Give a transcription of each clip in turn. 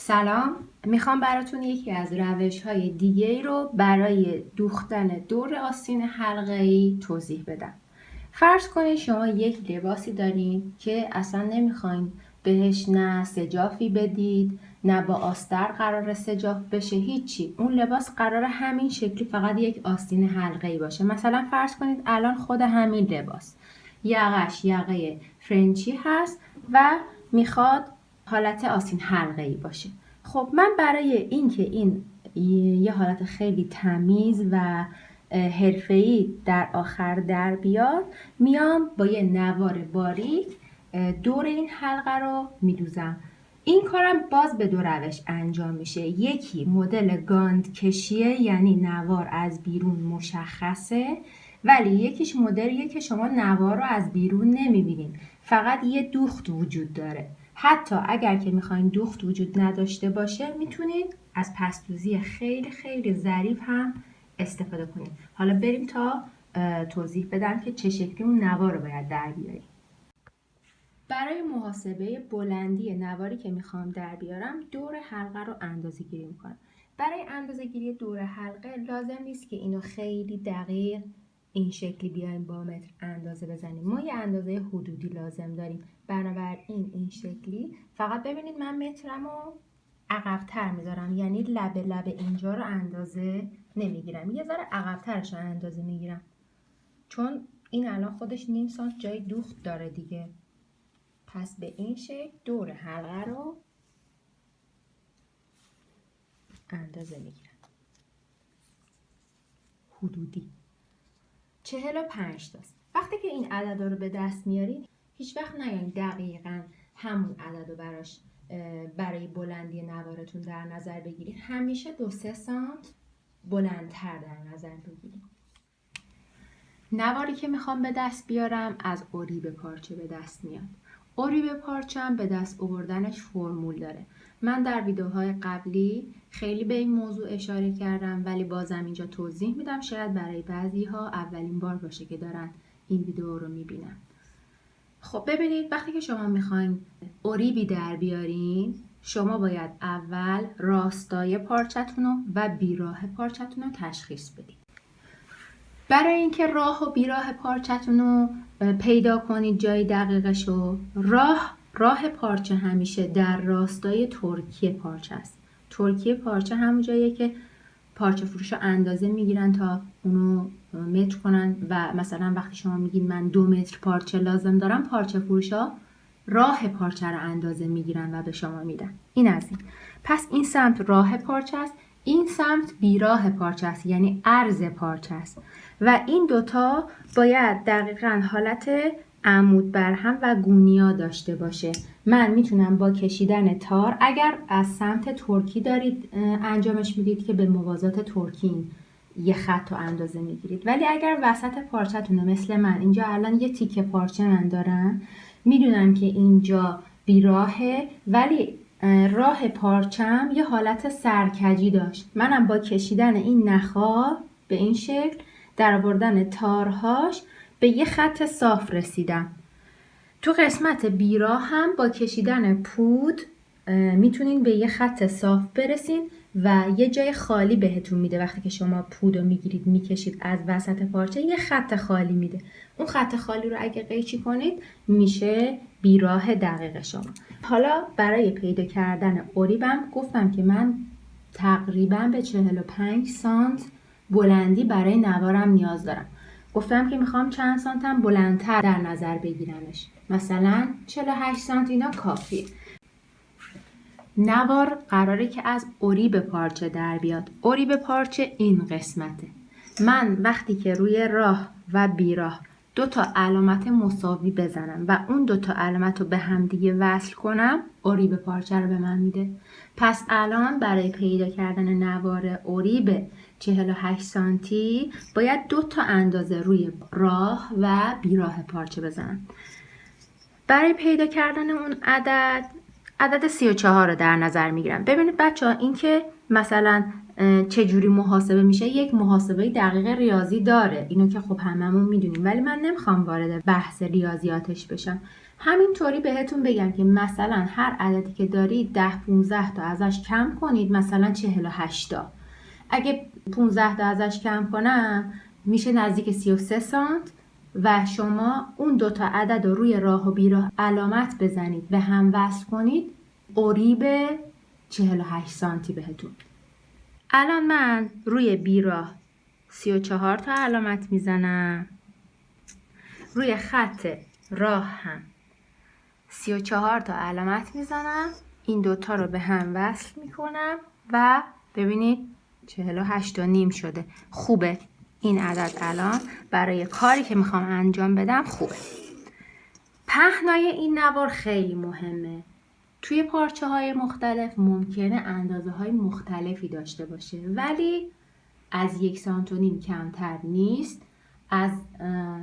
سلام، میخوام براتون یکی از روش‌های دیگه رو برای دوختن دور آستین حلقه‌ای توضیح بدم. فرض کنید شما یک لباسی دارین که اصلا نمیخواین بهش نه سجافی بدید، نه با آستر قرار سجاف بشه، هیچی. اون لباس قرار همین شکلی فقط یک آستین حلقه‌ای باشه. مثلا فرض کنید الان خود همین لباس یقش یقه فرنچی هست و میخواد حالت آستین حلقه‌ای باشه. خب من برای اینکه این یه حالت خیلی تمیز و حرفه‌ای در آخر در بیاد، میام با یه نوار باریک دور این حلقه رو میدوزم. این کارم باز به دو روش انجام میشه. یکی مدل گاند کشیه، یعنی نوار از بیرون مشخصه، ولی یکیش مدلیه که شما نوار رو از بیرون نمیبینین، فقط یه دوخت وجود داره. حتی اگر که میخواین دوخت وجود نداشته باشه، میتونید از پسدوزی خیلی خیلی ظریف هم استفاده کنید. حالا بریم تا توضیح بدم که چه شکلی اون نوار رو باید در بیاریم. برای محاسبه بلندی نواری که میخوام در بیارم، دور حلقه رو اندازه گیری میکنم. برای اندازه گیری دور حلقه لازم نیست که اینو خیلی دقیق این شکلی بیایم با متر اندازه بزنیم. ما یه اندازه حدودی لازم داریم، بنابراین این شکلی. فقط ببینید من مترم رو عقب‌تر میذارم، یعنی لب اینجا رو اندازه نمیگیرم، یه ذره عقب‌ترش رو اندازه میگیرم، چون این الان خودش نیم سانت جای دوخت داره دیگه. پس به این شکل دور حلقه رو اندازه میگیرم. حدودی 45 تاست. وقتی که این عدد رو به دست میارید، هیچ وقت نیاین دقیقاً همون عدد رو برای بلندی نوارتون در نظر بگیرید. همیشه 2-3 سانت بلندتر در نظر بگیرید. نواری که میخوام به دست بیارم از اریب پارچه به دست میاد. اریب پارچه هم به دست آوردنش فرمول داره. من در ویدیوهای قبلی خیلی به این موضوع اشاره کردم، ولی بازم اینجا توضیح میدم، شاید برای بعضی ها اولین بار باشه که دارن این ویدیو رو میبینن. خب ببینید، وقتی که شما میخواین اریبی در بیارین، شما باید اول راستای پارچتون رو و بیراه پارچتون رو تشخیص بدید. برای اینکه راه و بیراه پارچتون رو پیدا کنید، جای دقیقش رو، راه پارچه همیشه در راستای ترکی پارچه است. ترکی پارچه همون جاییه که پارچه فروشا اندازه میگیرن تا اونو متر کنن و مثلا وقتی شما میگین من 2 متر پارچه لازم دارم، پارچه فروشا راه پارچه رو اندازه میگیرن و به شما میدن. این از این. پس این سمت راه پارچه است، این سمت بیراه پارچه است، یعنی عرض پارچه است و این دوتا باید دقیقاً حالت عمود برهم و گونیا داشته باشه. من میتونم با کشیدن تار، اگر از سمت ترکی دارید انجامش میدید که به موازات ترکی یه خط رو اندازه میگیرید، ولی اگر وسط پارچتونه مثل من، اینجا الان یه تیکه پارچه من دارم، میدونم که اینجا بیراهه ولی راه پارچم یه حالت سرکجی داشت. منم با کشیدن این نخا به این شکل در آوردن تارهاش به یه خط صاف رسیدم. تو قسمت بیراه هم با کشیدن پود میتونین به یه خط صاف برسین و یه جای خالی بهتون میده. وقتی که شما پود رو میگیرید میکشید از وسط پارچه، یه خط خالی میده. اون خط خالی رو اگه قیچی کنید میشه بیراه دقیق شما. حالا برای پیدا کردن اریبم گفتم که من تقریبا به 45 سانت بلندی برای نوارم نیاز دارم. گفتم که میخوام چند سانتم بلندتر در نظر بگیرمش، مثلا 48 سانت اینا کافیه. نوار قراره که از اریب پارچه در بیاد. اریب پارچه این قسمته. من وقتی که روی راه و بیراه 2 تا علامت مساوی بزنم و اون 2 تا علامت رو به هم دیگه وصل کنم، اریب پارچه رو به من میده. پس الان برای پیدا کردن نوار اریب 48 سانتی باید 2 تا اندازه روی راه و بیراه پارچه بزنم. برای پیدا کردن اون عدد 34 رو در نظر میگیرم. ببینید بچه ها، این که مثلا چجوری محاسبه میشه، یک محاسبه دقیق ریاضی داره، اینو که خب هممون میدونیم، ولی من نمیخوام وارد بحث ریاضیاتش بشم. همینطوری بهتون بگم که مثلا هر عددی که دارید 10-15 تا ازش کم کنید، مثلا 48 تا. اگه 15 تا ازش کم کنم میشه نزدیک 33 سانت و شما اون دوتا عدد رو روی راه و بیراه علامت بزنید به هم وصل کنید، قریب 48 سانتی بهتون. الان من روی بیراه 34 تا علامت میزنم، روی خط راه هم 34 تا علامت میزنم، این دوتا رو به هم وصل میکنم و ببینید 48 و نیم شده. خوبه این عدد الان برای کاری که میخوام انجام بدم خوبه. پهنای این نوار خیلی مهمه. توی پارچه های مختلف ممکنه اندازه های مختلفی داشته باشه ولی از 1.5 سانت کمتر نیست، از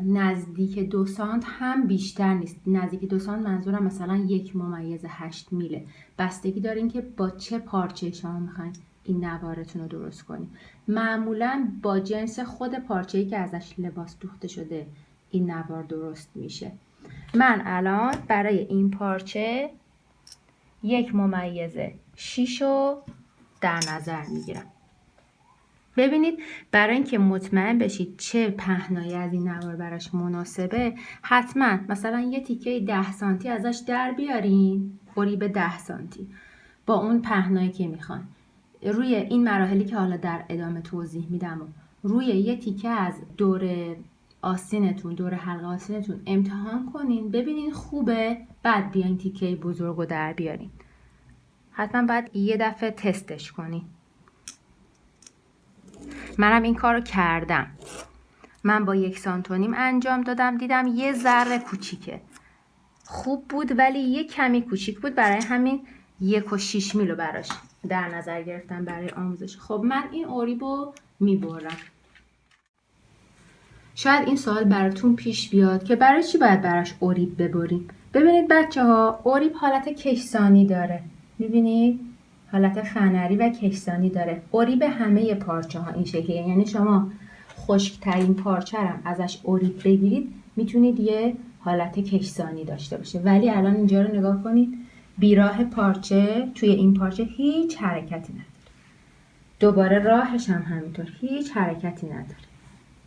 نزدیک 2 سانت هم بیشتر نیست. نزدیک 2 سانت منظورم مثلا 1.8 میله. بستگی دارین که با چه پارچه شما میخواین این نوارتون رو درست کنین. معمولا با جنس خود پارچه‌ای که ازش لباس دوخته شده این نوار درست میشه. من الان برای این پارچه 1.6 رو در نظر میگیرم. ببینید برای اینکه مطمئن بشید چه پهنایی از این نوار براش مناسبه، حتما مثلا یه تیکه 10 سانتی ازش در بیارین، قریب 10 سانتی با اون پهنایی که میخوان. روی این مراحلی که حالا در ادامه توضیح میدم و روی یه تیکه از دور آستینتون، دور حلقه آستینتون امتحان کنین، ببینین خوبه، بعد بیاین تیکه بزرگ رو در بیارین. حتما باید یه دفعه تستش کنین. منم این کارو کردم. من با 1.5 سانت انجام دادم، دیدم یه ذره کوچیکه. خوب بود ولی یه کمی کوچیک بود، برای همین 1.6 میلو براش در نظر گرفتم برای آموزش. خب من این اوریبو میبرم. شاید این سوال براتون پیش بیاد که برای چی باید براش اوریب ببریم. ببینید بچه ها، اوریب حالت کشسانی داره. میبینید؟ حالت فنری و کشسانی داره. اوریب همه پارچه ها این شکلیه. یعنی شما خشکترین پارچه هم ازش اوریب بگیرید میتونید یه حالت کشسانی داشته باشه. ولی الان اینجا رو نگاه کنید، بیراه پارچه توی این پارچه هیچ حرکتی نداره. دوباره راهش هم همینطور هیچ حرکتی نداره.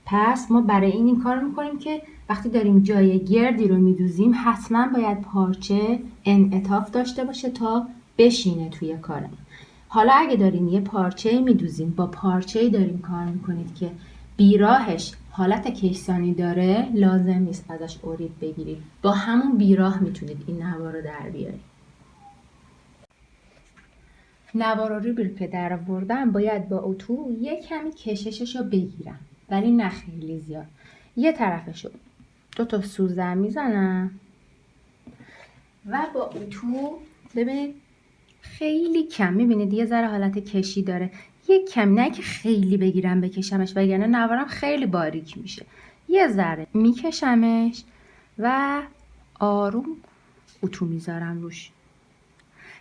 پس ما برای این کار میکنیم که وقتی داریم جای گردی رو میدوزیم حتما باید پارچه انعطاف داشته باشه تا بشینه توی کارمون. حالا اگه دارین یه پارچه میدوزین، با پارچه‌ای دارین کار میکنید که بیراهش حالت کشسانی داره، لازم نیست ازش اوریب بگیرید. با همون بیراه میتونید این نوار رو در بیارید. نوار اوریب که در آوردم باید با اتو یه کمی کششش رو بگیرم، ولی نه خیلی زیاد. یه طرفشو 2 تا سوزن میزنم و با اتو ببینید خیلی کم، میبینید یه ذره حالت کشی داره، یه کم، نه که خیلی بگیرم بکشمش وگرنه نوارم خیلی باریک میشه. یه ذره میکشمش و آروم اتو میذارم روش،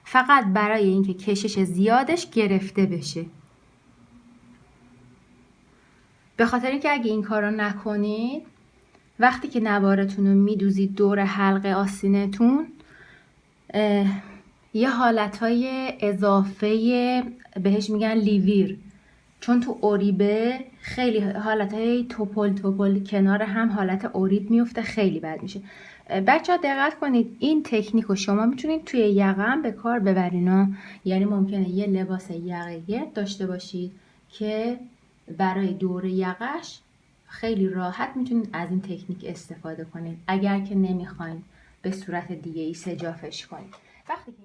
فقط برای اینکه کشش زیادش گرفته بشه. به خاطر اینکه اگه این کارو نکنید، وقتی که نوارتون رو میدوزید دور حلقه آستینتون یه حالتهای اضافه بهش میگن لیویر، چون تو اوریبه خیلی حالتهای توپل کنار هم حالت اوریب میفته، خیلی بد میشه. بچه ها دقت کنید، این تکنیک رو شما میتونید توی یقه هم به کار ببرین. یعنی ممکنه یه لباس یقه گرد داشته باشید که برای دور یقش خیلی راحت میتونید از این تکنیک استفاده کنید، اگر که نمیخواین به صورت دیگه ای سجافش کنید. وقتی که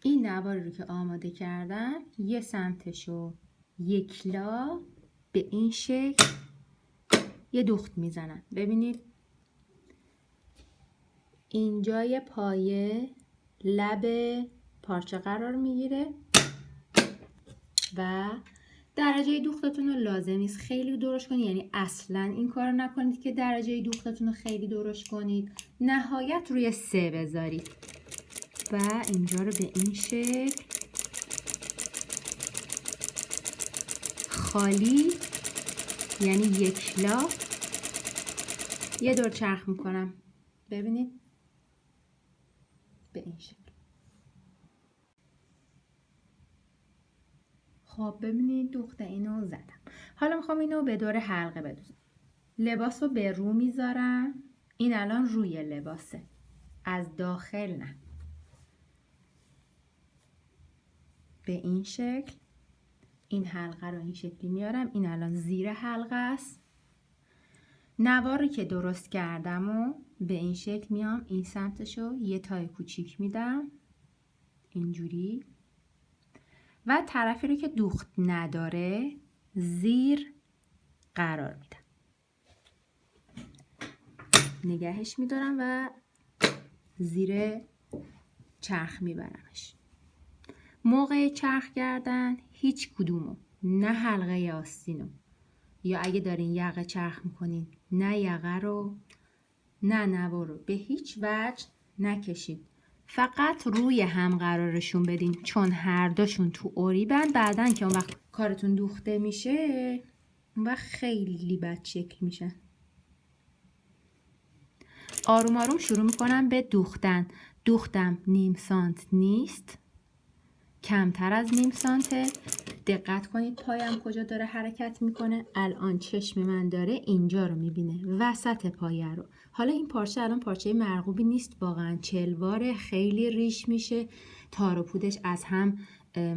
این نوار رو که آماده کردم، یه سمتشو یک لا به این شکل یه دوخت میزنم. ببینید اینجای پایه لب پارچه قرار میگیره و درجه دوختتون رو لازم نیست خیلی درشت کنید، یعنی اصلا این کار نکنید که درجه دوختتون رو خیلی درشت کنید. نهایت روی 3 بذارید و اینجا رو به این شکل خالی، یعنی یک لا، یه دور چرخ میکنم ببینید به این شکل. خب ببینید دوخت اینو زدم. حالا میخوام اینو به دور حلقه بدوزم. لباس رو به رو میذارم. این الان روی لباسه، از داخل نه. به این شکل این حلقه رو این شکلی میارم. این الان زیر حلقه است. نواری که درست کردم و به این شکل میام، این سمتشو یه تای کوچیک میدم اینجوری و طرفی رو که دوخت نداره زیر قرار میدم، نگهش میدارم و زیر چرخ میبرمش. موقع چرخ کردن هیچ کدومو، نه حلقه آستینو یا اگه دارین یقه چرخ میکنین نه یقه رو نه نوار رو به هیچ وجه نکشید. فقط روی هم قرارشون بدین، چون هر دوشون تو اوریبن. بعدن که اون وقت کارتون دوخته میشه اون وقت خیلی بد شکل میشن. آروم آروم شروع میکنم به دوختن. دوختم نیم سانت نیست، کمتر از نیم سانته. دقت کنید پایم کجا داره حرکت میکنه. الان چشم من داره اینجا رو میبینه، وسط پایه رو. حالا این پارچه الان پارچه مرغوبی نیست، واقعا چلواره، خیلی ریش میشه، تار و پودش از هم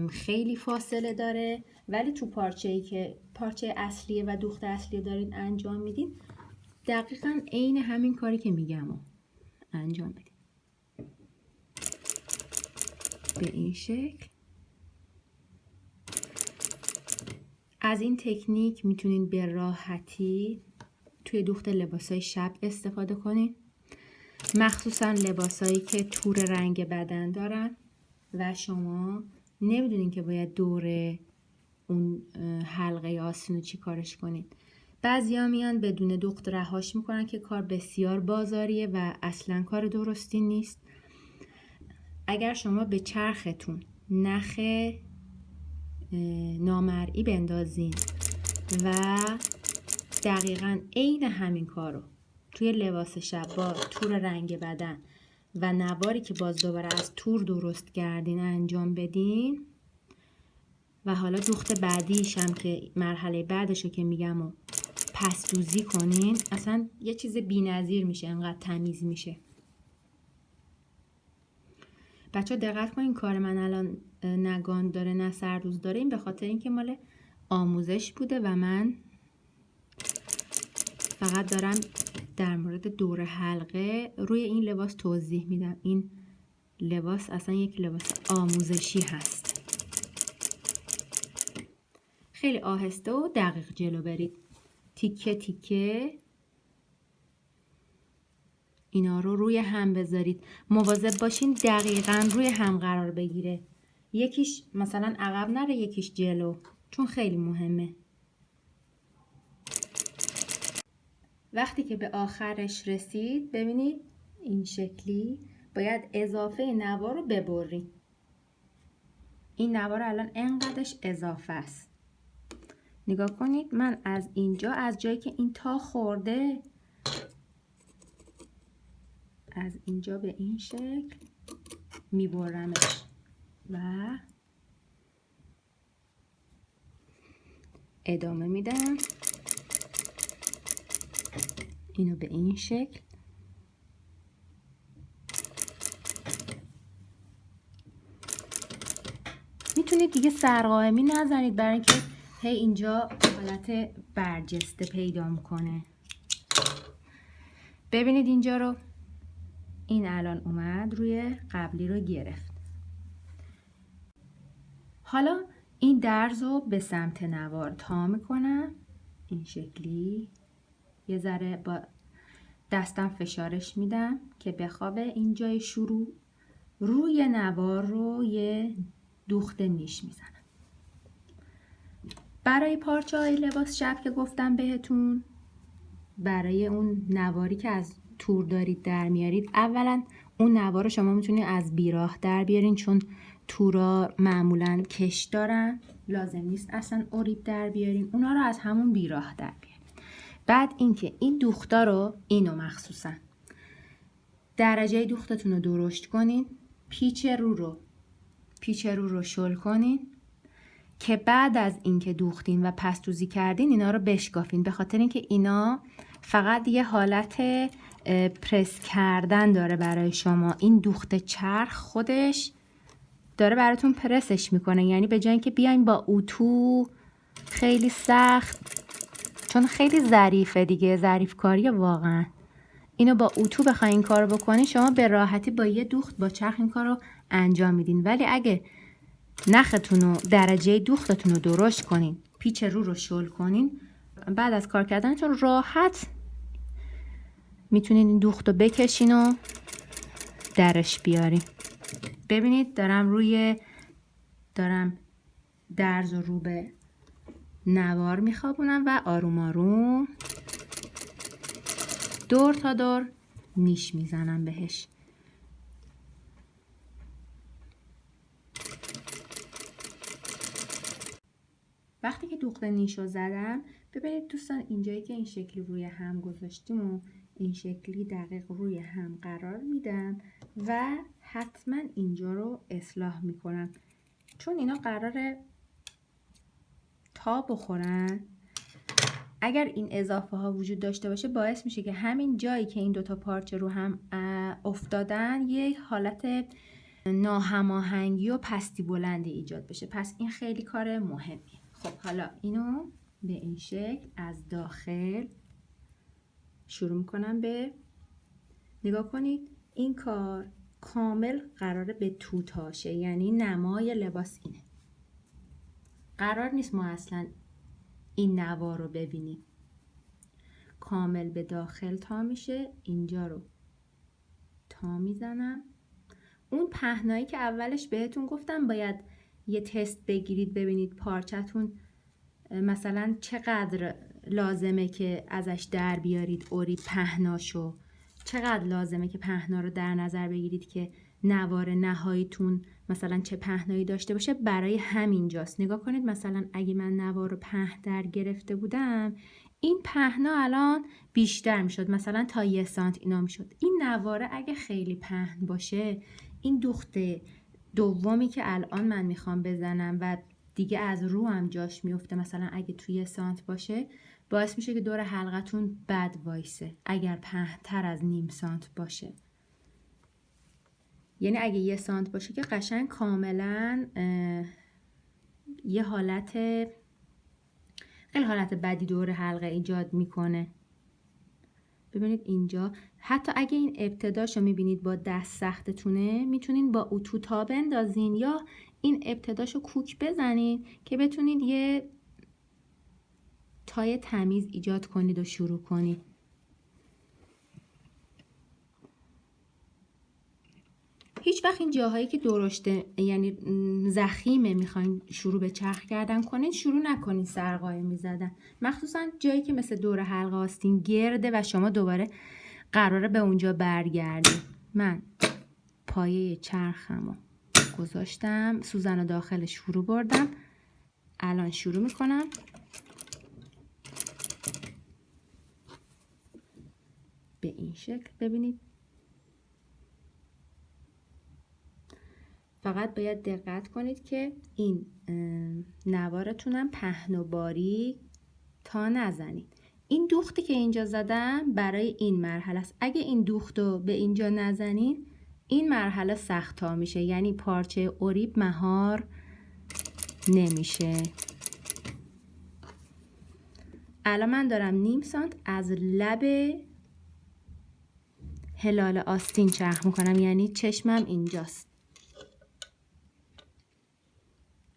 خیلی فاصله داره. ولی تو پارچه‌ای که پارچه اصلیه و دوخت اصلیه دارین انجام میدین، دقیقاً عین همین کاری که میگم رو انجام بدین. به این شکل. از این تکنیک میتونین به راحتی توی دوخت لباسای شب استفاده کنین، مخصوصا لباسایی که تور رنگ بدن دارن و شما نمیدونین که باید دور اون حلقه آستینو چی کارش کنین. بعضیا میان بدون دوخت رهاش میکنن که کار بسیار بازاریه و اصلا کار درستی نیست. اگر شما به چرختون نخ نامرئی بندازین و دقیقاً عین همین کارو توی لباس شب با تور رنگ بدن و نواری که باز دوباره از تور درست کردین انجام بدین و حالا دوخت بعدیش هم که مرحله بعدشو که میگم و پس دوزی کنین، اصلا یه چیز بی‌نظیر میشه، انقدر تمیز میشه. بچه ها دقت کنین کار من الان نگان داره نه سردوز داره، این به خاطر اینکه مال آموزش بوده و من فقط دارم در مورد دور حلقه روی این لباس توضیح میدم. این لباس اصلا یک لباس آموزشی هست. خیلی آهسته و دقیق جلو برید، تیکه تیکه اینا رو روی هم بذارید. مواظب باشین دقیقاً روی هم قرار بگیره، یکیش مثلا عقب نره یکیش جلو، چون خیلی مهمه. وقتی که به آخرش رسید ببینید این شکلی باید اضافه نوار رو ببرین. این نوار الان انقدرش اضافه است. نگاه کنید من از اینجا، از جایی که این تا خورده، از اینجا به این شکل میبرمش و ادامه میدم. اینو به این شکل. میتونید دیگه سرقائمی نزنید برای اینکه هی اینجا حالت برجسته پیدا میکنه. ببینید اینجا رو، این الان اومد روی قبلی رو گرفت. حالا این درز رو به سمت نوار تا میکنم این شکلی، یه ذره با دستم فشارش میدم که بخوابه. اینجای شروع روی نوار رو یه دوخت نیش میزنم. برای پارچه های لباس شب که گفتم بهتون، برای اون نواری که از تور دارید در میارید، اولا اون نوار رو شما میتونید از بیراه در بیارین، چون تورا معمولا کش دارن، لازم نیست اصلا اوریب در بیارین، اونا رو از همون بیراه در بیارین. بعد اینکه این دوختا رو، اینو مخصوصا درجه دوختتون رو درشت کنین. پیچ رو رو شل کنین که بعد از اینکه دوختین و پستوزی کردین اینا رو بشکافین، به خاطر اینکه اینا فقط یه حالت پرس کردن داره برای شما. این دوخت چرخ خودش داره براتون پرسش میکنه، یعنی به جای اینکه بیاین با اتو خیلی سخت، چون خیلی ظریفه دیگه، ظریف کاریه واقعا، اینو با اتو بخواین این کارو بکنین شما به راحتی با یه دوخت با چرخ این کارو انجام میدین. ولی اگه نختون و درجه دوختتون رو درشت کنین، پیچ رو شل کنین، بعد از کار کردنتون راحت میتونین این دوخت رو بکشین و درش بیارین. ببینید دارم درز رو به نوار میخوابونم و آروم آروم دور تا دور نیش میزنم بهش. وقتی که دوخت نیش رو زدم، ببینید دوستان اینجایی که این شکلی روی هم گذاشتیم و این شکلی دقیق روی هم قرار میدم و حتما اینجا رو اصلاح میکنم، چون اینا قراره تا بخورن. اگر این اضافه ها وجود داشته باشه باعث میشه که همین جایی که این دوتا پارچه رو هم افتادن یه حالت ناهماهنگی و پستی بلندی ایجاد بشه. پس این خیلی کار مهمیه. خب حالا اینو به این شکل از داخل شروع میکنم به نگاه کنید. این کار کامل قراره به تو تاشه، یعنی نمای لباس اینه. قرار نیست ما اصلا این نوار رو ببینیم. کامل به داخل تا میشه. اینجا رو تا میزنم. اون پهنایی که اولش بهتون گفتم باید یه تست بگیرید ببینید پارچتون مثلا چقدر لازمه که ازش در بیارید اوری پهناشو، چقدر لازمه که پهنا رو در نظر بگیرید که نوار نهاییتون مثلا چه پهنایی داشته باشه. برای همین جاست. نگاه کنید مثلا اگه من نوار رو پهن در گرفته بودم این پهنا الان بیشتر میشد، مثلا تا 1 سانت اینا میشد. این نواره اگه خیلی پهن باشه، این دوخت دومی که الان من میخوام بزنم و دیگه از رو هم جاش میفته، مثلا اگه توی 1 سانت باشه باعث میشه که دور حلقتون بد وایسه اگر پهن‌تر از نیم سانت باشه. یعنی اگه 1 سانت باشه که قشنگ کاملا یه حالت خیلی حالت بدی دور حلقه ایجاد میکنه. ببینید اینجا حتی اگه این ابتداشو میبینید با دست سختتونه میتونین با اتو تا بندازین یا این ابتداشو کوک بزنین که بتونید یه تای تمیز ایجاد کنید و شروع کنید. هیچ وقت این جاهایی که درشته یعنی زخیمه میخواین شروع به چرخ کردن کنید شروع نکنید سرقایم میزدن، مخصوصا جایی که مثل دور حلقه آستین گرده و شما دوباره قراره به اونجا برگردید. من پایه چرخمو گذاشتم، سوزن رو داخلش فرو بردم. الان شروع میکنم به این شکل. ببینید فقط باید دقت کنید که این نوارتونم پهن و باریک تا نزنید. این دوختی که اینجا زدم برای این مرحله است. اگه این دوخت رو به اینجا نزنین این مرحله سخت تا میشه، یعنی پارچه اوریب مهار نمیشه. الان من دارم نیم سانت از لب هلال آستین چرخ میکنم، یعنی چشمم اینجاست،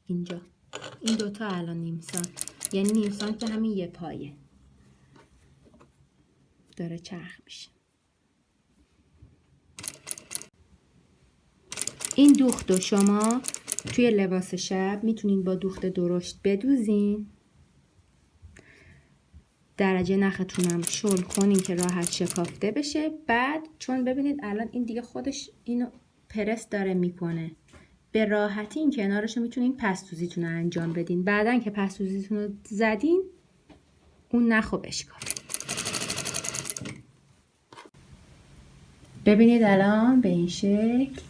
اینجا. این دوتا الان نیم سانت، یعنی نیم سانت که همین یه پایه داره چرخ میشه. این دوخت رو شما توی لباس شب میتونین با دوخت درشت بدوزین، درجه نختونم شل کنین که راحت شکافته بشه. بعد چون ببینید الان این دیگه خودش اینو پرس داره میکنه، به راحتی این کنارشو میتونین پستوزیتون رو انجام بدین. بعدن که پستوزیتون رو زدین اون نخو بشکافین. ببینید الان به این شکل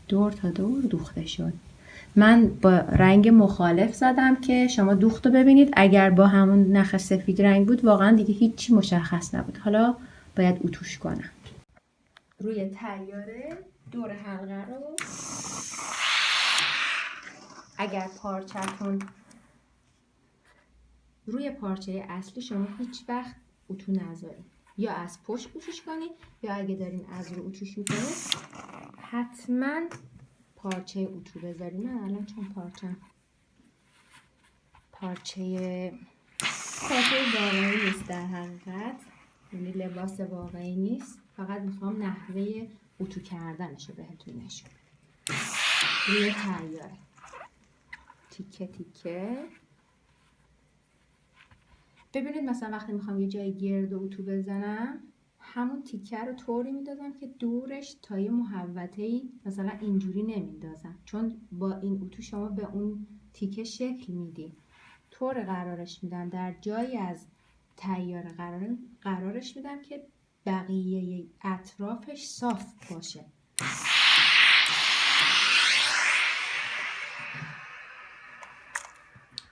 دور تا دور دوخته شد. من با رنگ مخالف زدم که شما دوخت رو ببینید. اگر با همون نخ سفید رنگ بود واقعا دیگه هیچی مشخص نبود. حالا باید اتوش کنم. روی طیاره دور حلقه رو اگر پارچه‌تون روی پارچه اصلی شما هیچ وقت اتو نذارید، یا از پشت اتوش کنید یا اگه دارین از رو اتوش میکنید حتما پارچه اتو بذارید. من الان چون پارچه واقعی نیست در حقیقت، یعنی لباس واقعی نیست، فقط میخوام نحوه اتو کردنش رو بهتون نشون بدم. روی طیاره تیکه تیکه ببینید، مثلا وقتی میخوام یه جای گرد و اتو بزنم همون تیکه رو طوری میندازم که دورش تا یه محوطه‌ای مثلا اینجوری نمیندازم، چون با این اتو شما به اون تیکه شکل میدی. طور قرارش میدم در جایی از طیاره قرارش میدم که بقیه اطرافش صاف باشه.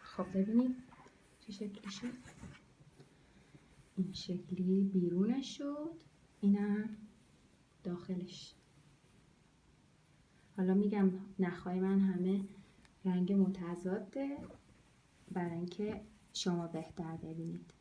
خب ببینید چه شکلی شد. این شکلی بیرونش شد، اینم داخلش. حالا میگم نخای من همه رنگ متضاده برای اینکه شما بهتر ببینید.